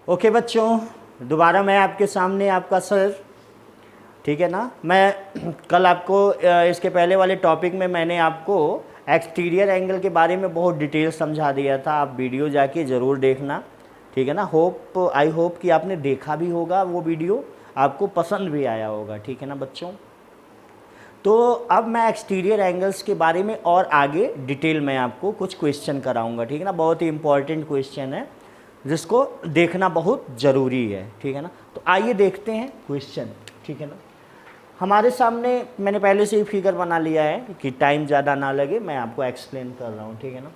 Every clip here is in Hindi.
ओके बच्चों, दोबारा मैं आपके सामने आपका सर, ठीक है ना। मैं कल आपको इसके पहले वाले टॉपिक में मैंने आपको एक्सटीरियर एंगल के बारे में बहुत डिटेल समझा दिया था। आप वीडियो जाके ज़रूर देखना, ठीक है ना। आई होप कि आपने देखा भी होगा, वो वीडियो आपको पसंद भी आया होगा, ठीक है ना बच्चों। तो अब मैं एक्सटीरियर एंगल्स के बारे में और आगे डिटेल में आपको कुछ क्वेश्चन कराऊंगा, ठीक है ना। बहुत ही इंपॉर्टेंट क्वेश्चन है जिसको देखना बहुत ज़रूरी है, ठीक है ना। तो आइए देखते हैं क्वेश्चन, ठीक है ना। हमारे सामने मैंने पहले से ही फिगर बना लिया है कि टाइम ज़्यादा ना लगे, मैं आपको एक्सप्लेन कर रहा हूँ, ठीक है ना।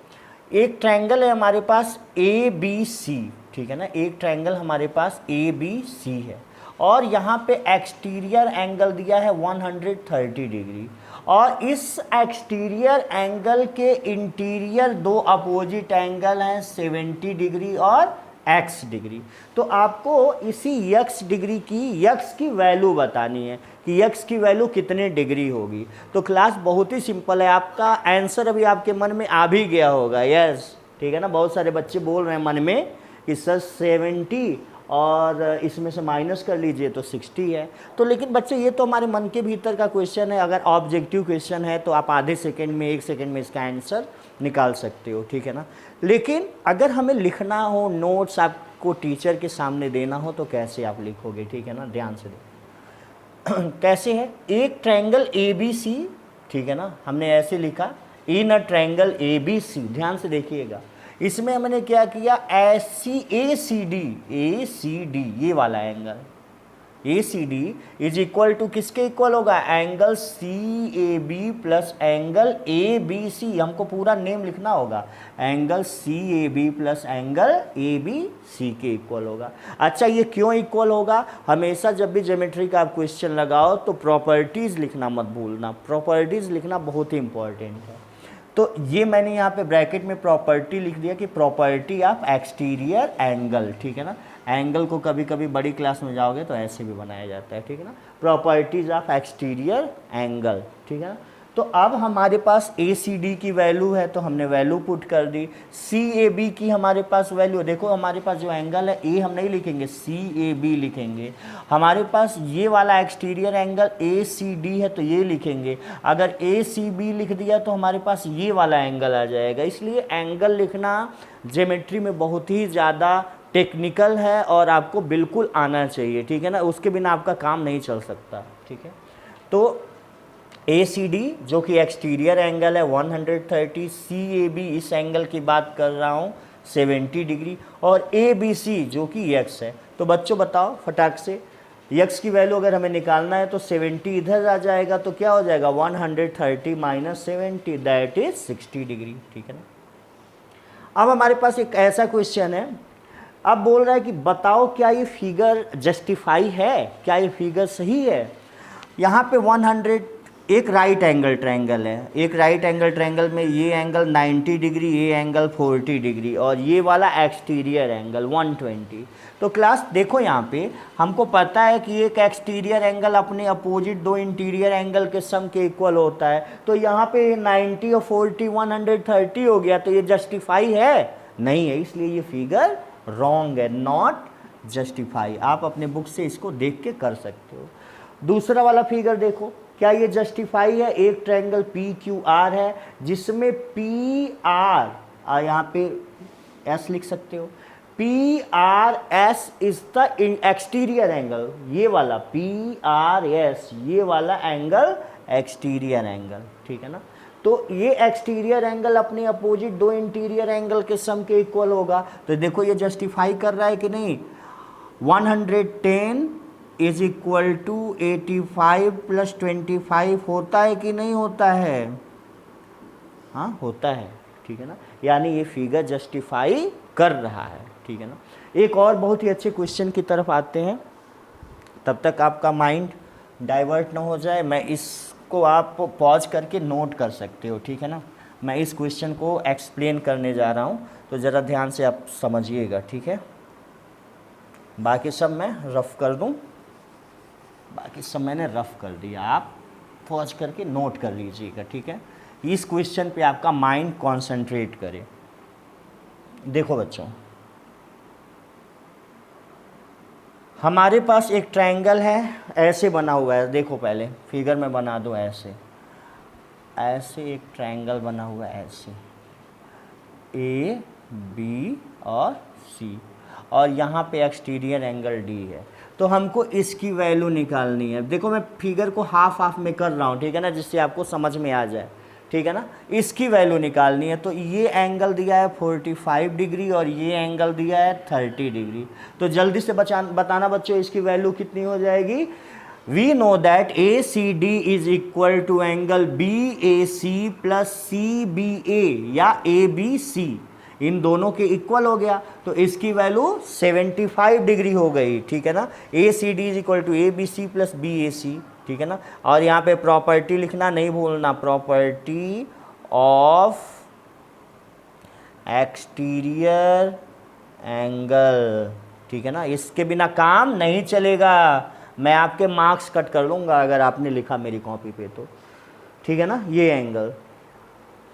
एक ट्रायंगल है हमारे पास ए बी सी, ठीक है ना। एक ट्रायंगल हमारे पास ए बी सी है और यहाँ पे एक्सटीरियर एंगल दिया है 130 डिग्री और इस एक्सटीरियर एंगल के इंटीरियर दो अपोजिट एंगल हैं 70 डिग्री और x डिग्री। तो आपको इसी x डिग्री की x की वैल्यू बतानी है कि x की वैल्यू कितने डिग्री होगी। तो क्लास बहुत ही सिंपल है, आपका आंसर अभी आपके मन में आ भी गया होगा, यस, ठीक है ना। बहुत सारे बच्चे बोल रहे हैं मन में कि सर 70 और इसमें से माइनस कर लीजिए तो 60 है। तो लेकिन बच्चे ये तो हमारे मन के भीतर का क्वेश्चन है, अगर ऑब्जेक्टिव क्वेश्चन है तो आप आधे सेकंड में 1 सेकंड में इसका आंसर निकाल सकते हो, ठीक है ना। लेकिन अगर हमें लिखना हो, नोट्स आपको टीचर के सामने देना हो तो कैसे आप लिखोगे, ठीक है ना। ध्यान से देखो कैसे है। एक ट्रायंगल ए बी सी, ठीक है ना, हमने ऐसे लिखा इन अ ट्रायंगल ए बी सी। ध्यान से देखिएगा, इसमें हमने क्या किया, ए सी डी ये वाला angle A C D is equal to किसके इक्वल होगा, angle C A B plus angle A B C. हमको पूरा नेम लिखना होगा, angle C A B plus angle A B C के इक्वल होगा। अच्छा, ये क्यों इक्वल होगा, हमेशा जब भी ज्योमेट्री का आप क्वेश्चन लगाओ तो प्रॉपर्टीज़ लिखना मत भूलना, प्रॉपर्टीज़ लिखना बहुत ही इंपॉर्टेंट है। तो ये मैंने यहाँ पे ब्रैकेट में प्रॉपर्टी लिख दिया कि प्रॉपर्टी ऑफ एक्सटीरियर एंगल, ठीक है ना। एंगल को कभी कभी बड़ी क्लास में जाओगे तो ऐसे भी बनाया जाता है, ठीक है ना, प्रॉपर्टीज ऑफ एक्सटीरियर एंगल, ठीक है ना। तो अब हमारे पास ए सी डी की वैल्यू है तो हमने वैल्यू पुट कर दी। सी ए बी की हमारे पास वैल्यू, देखो हमारे पास जो एंगल है ए हम नहीं लिखेंगे, सी ए बी लिखेंगे। हमारे पास ये वाला exterior angle A C D है तो ये लिखेंगे। अगर ए सी बी लिख दिया तो हमारे पास ये वाला एंगल आ जाएगा। इसलिए एंगल लिखना ज्योमेट्री में बहुत ही ज़्यादा टेक्निकल है और आपको बिल्कुल आना चाहिए, ठीक है ना। उसके बिना आपका काम नहीं चल सकता, ठीक है। तो ए सी डी जो कि एक्सटीरियर एंगल है 130, सी ए बी इस एंगल की बात कर रहा हूँ 70 डिग्री और ए बी सी जो कि एक्स है। तो बच्चों बताओ फटाक से, यक्स की वैल्यू अगर हमें निकालना है तो 70 इधर आ जाएगा तो क्या हो जाएगा, 130 माइनस 70 दैट इज 60 डिग्री, ठीक है ना। अब हमारे पास एक ऐसा क्वेश्चन है, अब बोल रहा है कि बताओ क्या ये फिगर जस्टिफाई है, क्या ये फिगर सही है। यहाँ पे 100 एक राइट एंगल ट्रायंगल है, एक राइट एंगल ट्रायंगल में ये एंगल 90 डिग्री, ये एंगल 40 डिग्री और ये वाला एक्सटीरियर एंगल 120। तो क्लास देखो यहाँ पे हमको पता है कि एक एक्सटीरियर एंगल अपने अपोजिट दो इंटीरियर एंगल के सम के इक्वल होता है। तो यहाँ पे 90 और 40 130 हो गया, तो ये जस्टिफाई है नहीं है, इसलिए ये फिगर रॉन्ग है, नॉट जस्टिफाई। आप अपने बुक से इसको देख के कर सकते हो। दूसरा वाला फिगर देखो, क्या ये जस्टिफाई है। एक ट्रायंगल पी क्यू आर है जिसमें पी आर, यहाँ पे एस लिख सकते हो, P R S is the exterior angle, ये वाला पी आर एस ये वाला एंगल एक्सटीरियर एंगल, ठीक है ना। तो ये एक्सटीरियर एंगल अपने अपोजिट दो इंटीरियर एंगल के सम के इक्वल होगा। तो देखो ये जस्टिफाई कर रहा है कि नहीं। 110 इज इक्वल टू 85 प्लस 25 होता है कि नहीं होता है, हाँ होता है, ठीक है ना। यानी ये फिगर जस्टिफाई कर रहा है, ठीक है ना। एक और बहुत ही अच्छे क्वेश्चन की तरफ आते हैं, तब तक आपका माइंड डाइवर्ट ना हो जाए। मैं इसको आप पॉज करके नोट कर सकते हो, ठीक है ना। मैं इस क्वेश्चन को एक्सप्लेन करने जा रहा हूँ तो ज़रा ध्यान से आप समझिएगा, ठीक है। बाकी सब मैं रफ कर दूँ, बाकी सब मैंने रफ कर दिया, आप पॉज करके नोट कर लीजिएगा, ठीक है। इस क्वेश्चन पे आपका माइंड कंसंट्रेट करे। देखो बच्चों, हमारे पास एक ट्रायंगल है, ऐसे बना हुआ है, देखो पहले फिगर में बना दो, ऐसे ऐसे एक ट्रायंगल बना हुआ है, ऐसे ए बी और सी, और यहाँ पे एक्सटीरियर एंगल डी है। तो हमको इसकी वैल्यू निकालनी है। देखो मैं फिगर को हाफ हाफ में कर रहा हूँ, ठीक है ना, जिससे आपको समझ में आ जाए, ठीक है ना। इसकी वैल्यू निकालनी है। तो ये एंगल दिया है 45 डिग्री और ये एंगल दिया है 30 डिग्री। तो जल्दी से बताना बच्चों, इसकी वैल्यू कितनी हो जाएगी। We know that A C D is equal to angle B A C plus C B A या ए बी सी, इन दोनों के इक्वल हो गया। तो इसकी वैल्यू 75 डिग्री हो गई, ठीक है ना। A C D is equal to A B C plus B A C, ठीक है ना। और यहाँ पे प्रॉपर्टी लिखना नहीं भूलना, प्रॉपर्टी ऑफ एक्सटीरियर एंगल, ठीक है ना। इसके बिना काम नहीं चलेगा, मैं आपके मार्क्स कट कर लूँगा अगर आपने लिखा मेरी कॉपी पे तो, ठीक है ना। ये एंगल,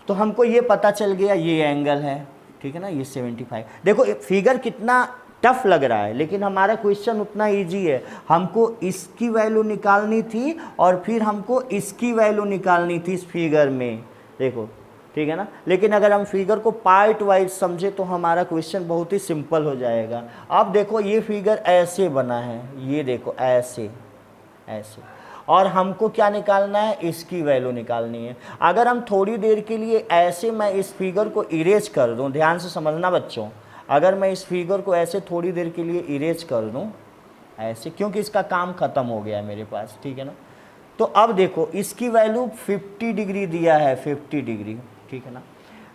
तो हमको ये पता चल गया ये एंगल है, ठीक है ना, ये 75। देखो फिगर कितना टफ लग रहा है, लेकिन हमारा क्वेश्चन उतना इजी है। हमको इसकी वैल्यू निकालनी थी और फिर हमको इसकी वैल्यू निकालनी थी इस फिगर में, देखो, ठीक है ना। लेकिन अगर हम फिगर को पार्ट वाइज समझे तो हमारा क्वेश्चन बहुत ही सिंपल हो जाएगा। अब देखो ये फिगर ऐसे बना है, ये देखो ऐसे ऐसे, और हमको क्या निकालना है, इसकी वैल्यू निकालनी है। अगर हम थोड़ी देर के लिए ऐसे, मैं इस फिगर को इरेज कर दूं, ध्यान से समझना बच्चों, अगर मैं इस फिगर को ऐसे थोड़ी देर के लिए इरेज कर दूं ऐसे, क्योंकि इसका काम ख़त्म हो गया है मेरे पास, ठीक है ना। तो अब देखो इसकी वैल्यू 50 डिग्री दिया है, 50 डिग्री, ठीक है ना।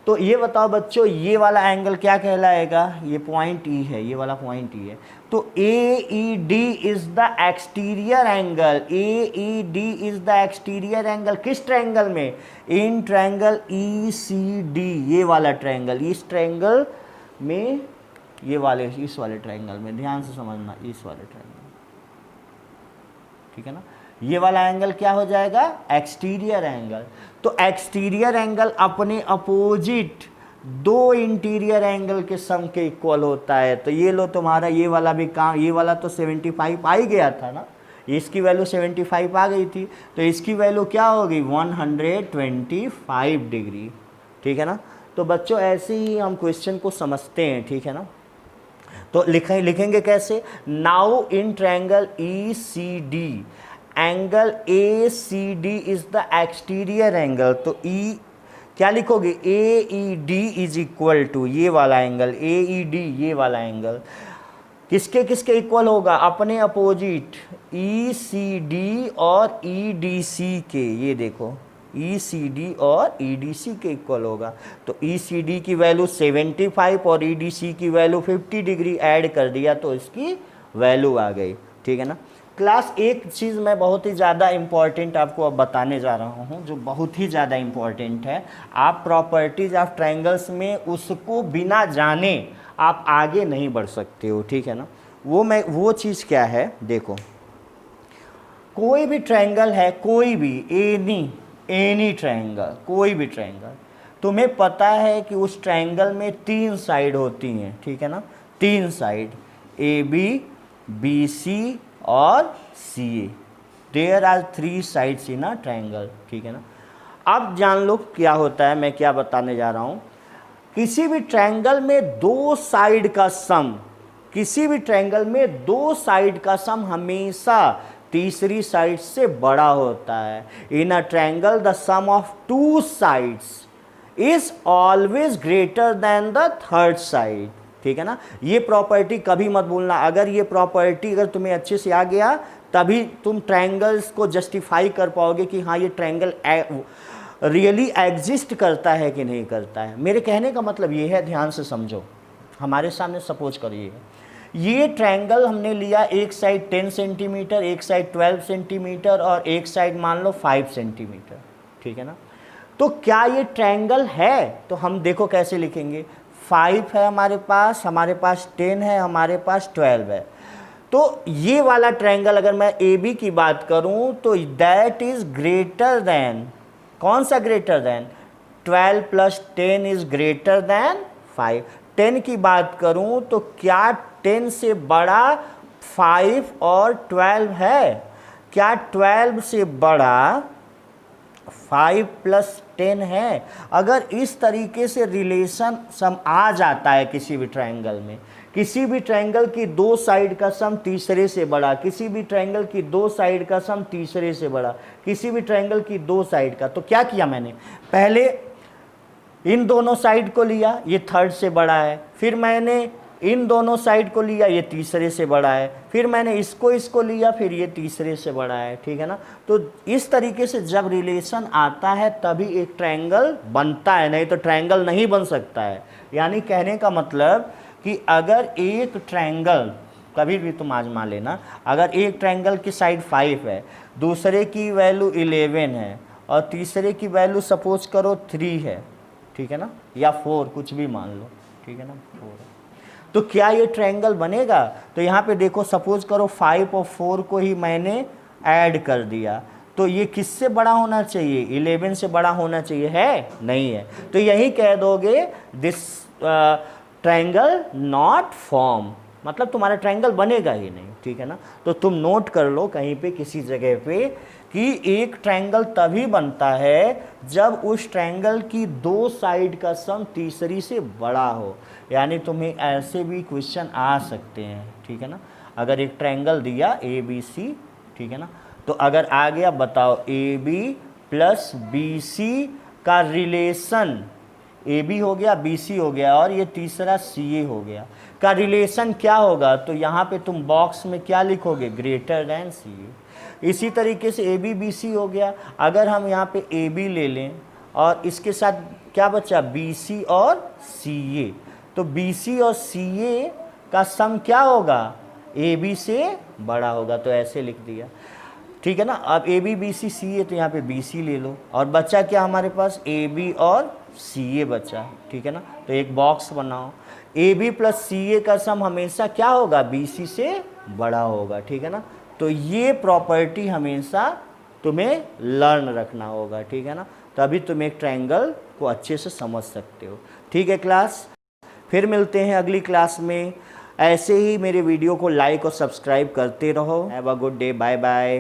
तो ये बताओ बच्चों, ये वाला एंगल क्या कहलाएगा, ये पॉइंट ई है, ये वाला पॉइंट ई है। तो A E D is the exterior angle, A E D is the exterior angle किस ट्रायंगल में, in triangle E C D, ये वाला ट्रायंगल, इस ट्रायंगल में, ये वाले, इस वाले ट्रायंगल में, ध्यान से समझना, इस वाले ट्रायंगल, ठीक है ना। ये वाला एंगल क्या हो जाएगा, एक्सटीरियर एंगल। तो एक्सटीरियर एंगल अपने अपोजिट दो इंटीरियर एंगल के सम के इक्वल होता है। तो ये लो तुम्हारा ये वाला भी काम, ये वाला तो 75 आ ही गया था ना, इसकी वैल्यू 75 आ गई थी, तो इसकी वैल्यू क्या होगी 125 डिग्री, ठीक है ना। तो बच्चों ऐसे ही हम क्वेश्चन को समझते हैं, ठीक है ना। तो लिखेंगे कैसे, now in triangle E C D angle A C D is the exterior angle. तो ई क्या लिखोगे, A E D is equal to ये वाला एंगल, ए ई डी ये वाला एंगल किसके किसके इक्वल होगा, अपने अपोजिट ई सी डी और ई डी सी के, ये देखो ई सी डी और ई डी सी के इक्वल होगा। तो ई सी डी की वैल्यू 75 और ई डी सी की वैल्यू 50 डिग्री ऐड कर दिया तो इसकी वैल्यू आ गई, ठीक है ना। क्लास एक चीज़ मैं बहुत ही ज़्यादा इम्पॉर्टेंट आपको अब बताने जा रहा हूँ, जो बहुत ही ज़्यादा इम्पॉर्टेंट है। आप प्रॉपर्टीज ऑफ ट्रायंगल्स में उसको बिना जाने आप आगे नहीं बढ़ सकते हो, ठीक है ना। वो चीज़ क्या है, देखो कोई भी ट्रायंगल है, कोई भी एनी ट्रायंगल, कोई भी ट्रायंगल, तुम्हें पता है कि उस ट्रायंगल में 3 साइड होती हैं, ठीक है ना, 3 साइड, ए बी सी और C A, there are 3 sides in a triangle, ठीक है ना। अब जान लो क्या होता है, मैं क्या बताने जा रहा हूँ। किसी भी ट्रायंगल में 2 साइड का सम, किसी भी ट्रायंगल में 2 साइड का सम हमेशा तीसरी साइड से बड़ा होता है। In a triangle the sum of 2 sides is always greater than the third side, ठीक है ना। ये प्रॉपर्टी कभी मत भूलना। अगर ये प्रॉपर्टी अगर तुम्हें अच्छे से आ गया तभी तुम ट्रायंगल्स को जस्टिफाई कर पाओगे कि हाँ ये ट्रायंगल रियली एग्जिस्ट करता है कि नहीं करता है। मेरे कहने का मतलब ये है, ध्यान से समझो। हमारे सामने सपोज करिए ये ट्रायंगल हमने लिया, एक साइड 10 सेंटीमीटर, एक साइड 12 सेंटीमीटर और एक साइड मान लो 5 सेंटीमीटर, ठीक है ना। तो क्या ये ट्रायंगल है, तो हम देखो कैसे लिखेंगे। 5 है हमारे पास 10 है, हमारे पास 12 है। तो ये वाला ट्रायंगल अगर मैं ए बी की बात करूं तो दैट इज ग्रेटर देन, कौन सा greater than, 12 + 10 is greater than 5। 10 की बात करूं तो क्या 10 से बड़ा 5 और 12 है, क्या 12 से बड़ा 5 प्लस 10 है? अगर इस तरीके से रिलेशन सम आ जाता है किसी भी ट्रायंगल में, किसी भी ट्रायंगल की दो साइड का सम तीसरे से बड़ा, किसी भी ट्रायंगल की दो साइड का सम तीसरे से बड़ा, किसी भी ट्रायंगल की दो साइड का, तो क्या किया मैंने, पहले इन दोनों साइड को लिया, ये थर्ड से बड़ा है, फिर मैंने इन दोनों साइड को लिया, ये तीसरे से बड़ा है, फिर मैंने इसको लिया, फिर ये तीसरे से बड़ा है, ठीक है ना। तो इस तरीके से जब रिलेशन आता है तभी एक ट्रायंगल बनता है, नहीं तो ट्रायंगल नहीं बन सकता है। यानी कहने का मतलब कि अगर एक ट्रायंगल, कभी भी तुम आजमा लेना, अगर एक ट्रायंगल की साइड 5 है, दूसरे की वैल्यू 11 है और तीसरे की वैल्यू सपोज करो 3 है, ठीक है ना, या 4, कुछ भी मान लो, ठीक है ना, 4, तो क्या ये ट्रायंगल बनेगा? तो यहाँ पे देखो, सपोज करो 5 और 4 को ही मैंने ऐड कर दिया, तो ये किससे बड़ा होना चाहिए? 11 से बड़ा होना चाहिए, है नहीं है, तो यही कह दोगे दिस ट्रायंगल नॉट फॉर्म, मतलब तुम्हारा ट्रायंगल बनेगा ही नहीं, ठीक है ना। तो तुम नोट कर लो कहीं पे किसी जगह पे कि एक ट्रायंगल तभी बनता है जब उस ट्रायंगल की दो साइड का सम तीसरी से बड़ा हो। यानी तुम्हें ऐसे भी क्वेश्चन आ सकते हैं, ठीक है ना। अगर एक ट्रायंगल दिया ABC, ठीक है ना, तो अगर आ गया बताओ AB प्लस BC का रिलेशन, AB हो गया, BC हो गया और ये तीसरा CA हो गया, का रिलेशन क्या होगा? तो यहाँ पे तुम बॉक्स में क्या लिखोगे? Greater than CA। इसी तरीके से AB BC हो गया, अगर हम यहाँ पे AB ले लें और इसके साथ क्या बचा? BC और CA, तो BC और CA का सम क्या होगा? AB से बड़ा होगा, तो ऐसे लिख दिया, ठीक है ना। अब AB BC CA, तो यहाँ पे BC ले लो और बचा क्या हमारे पास? AB और CA बचा, ठीक है ना। तो एक बॉक्स बनाओ, AB प्लस CA का सम हमेशा क्या होगा? BC से बड़ा होगा, ठीक है ना। तो ये प्रॉपर्टी हमेशा तुम्हें लर्न रखना होगा, ठीक है ना, तभी तुम एक ट्रायंगल को अच्छे से समझ सकते हो, ठीक है क्लास। फिर मिलते हैं अगली क्लास में। ऐसे ही मेरे वीडियो को लाइक और सब्सक्राइब करते रहो। Have a good day, bye bye.